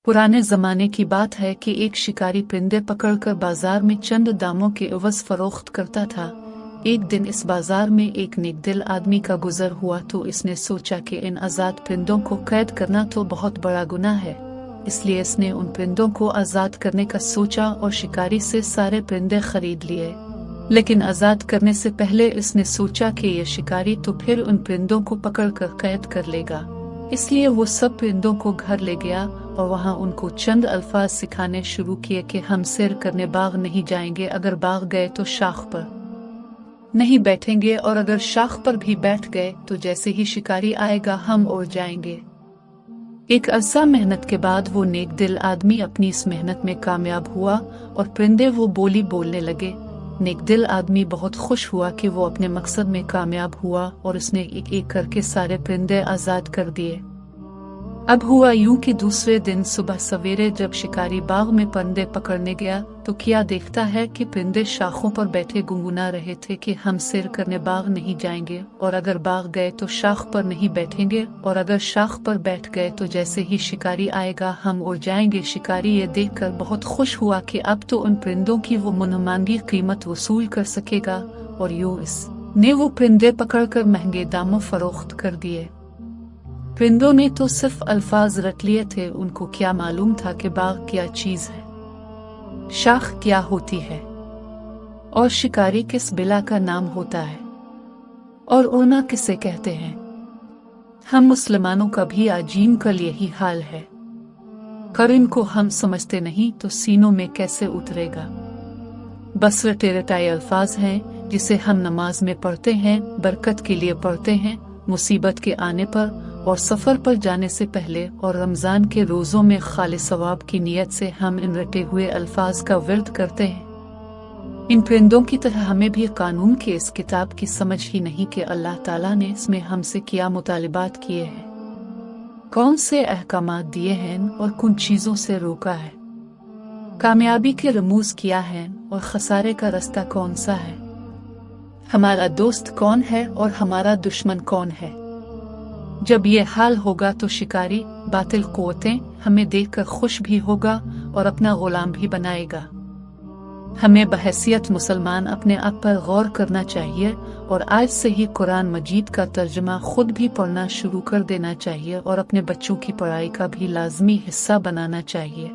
पुराने ज़माने की बात है कि एक शिकारी परिंदे पकड़कर बाजार में चंद दामों के एवज फरोख्त करता था। एक दिन इस बाजार में एक नेकदिल आदमी का गुजर हुआ तो इसने सोचा कि इन आज़ाद परिंदों को कैद करना तो बहुत बड़ा गुनाह है, इसलिए इसने उन परिंदों को आज़ाद करने का सोचा और शिकारी से सारे परिंदे खरीद लिए। लेकिन आज़ाद करने से पहले इसने सोचा कि यह शिकारी तो फिर उन परिंदों को पकड़कर कैद कर लेगा, इसलिए वो सब परिंदों को घर ले गया और वहाँ उनको चंद अल्फाज सिखाने शुरू किए कि हम सैर करने बाग नहीं जाएंगे, अगर बाग गए तो शाख पर नहीं बैठेंगे, और अगर शाख पर भी बैठ गए तो जैसे ही शिकारी आएगा हम उड़ जाएंगे। एक अरसा मेहनत के बाद वो नेकदिल आदमी अपनी इस मेहनत में कामयाब हुआ और परिंदे वो बोली बोलने लगे। नेकदिल आदमी बहुत खुश हुआ कि वो अपने मकसद में कामयाब हुआ और उसने एक एक करके सारे परिंदे आज़ाद कर दिए। अब हुआ यूं कि दूसरे दिन सुबह सवेरे जब शिकारी बाग में परिंदे पकड़ने गया तो क्या देखता है कि परिंदे शाखों पर बैठे गुनगुना रहे थे कि हम सैर करने बाग नहीं जाएंगे, और अगर बाग गए तो शाख पर नहीं बैठेंगे, और अगर शाख पर बैठ गए तो जैसे ही शिकारी आएगा हम उड़ जाएंगे। शिकारी ये देखकर बहुत खुश हुआ कि अब तो उन परिंदों की वो मनमांगी कीमत वसूल कर सकेगा, और यूं इसने वो परिंदे पकड़कर महंगे दामों फरोख्त कर दिए। परिंदों ने तो सिर्फ अल्फाज रट लिए थे, उनको क्या मालूम था कि बाग क्या चीज है, शाख क्या होती है, और शिकारी किस बिला का नाम होता है, और उड़ना किसे कहते हैं। हम मुसलमानों का भी आजीम कल यही हाल है, कर इनको हम समझते नहीं तो सीनों में कैसे उतरेगा। बस रटे रटाए अल्फाज हैं जिसे हम नमाज में पढ़ते हैं, बरकत के लिए पढ़ते हैं, मुसीबत के आने पर और सफर पर जाने से पहले, और रमजान के रोजों में खालिस सवाब की नियत से हम इन रटे हुए अल्फाज का विर्द करते हैं। इन परिंदों की तरह हमें भी कानून के इस किताब की समझ ही नहीं कि अल्लाह ताला ने इसमें हमसे क्या मुतालिबात किए हैं, कौन से अहकामात दिए हैं और किन चीजों से रोका है, कामयाबी के रमूज क्या हैं और खसारे का रास्ता कौन सा है, हमारा दोस्त कौन है और हमारा दुश्मन कौन है। जब ये हाल होगा तो शिकारी बातिल कुव्वतें हमें देखकर खुश भी होगा और अपना गुलाम भी बनाएगा। हमें बहैसियत मुसलमान अपने आप पर गौर करना चाहिए और आज से ही कुरान मजीद का तर्जुमा खुद भी पढ़ना शुरू कर देना चाहिए और अपने बच्चों की पढ़ाई का भी लाजमी हिस्सा बनाना चाहिए।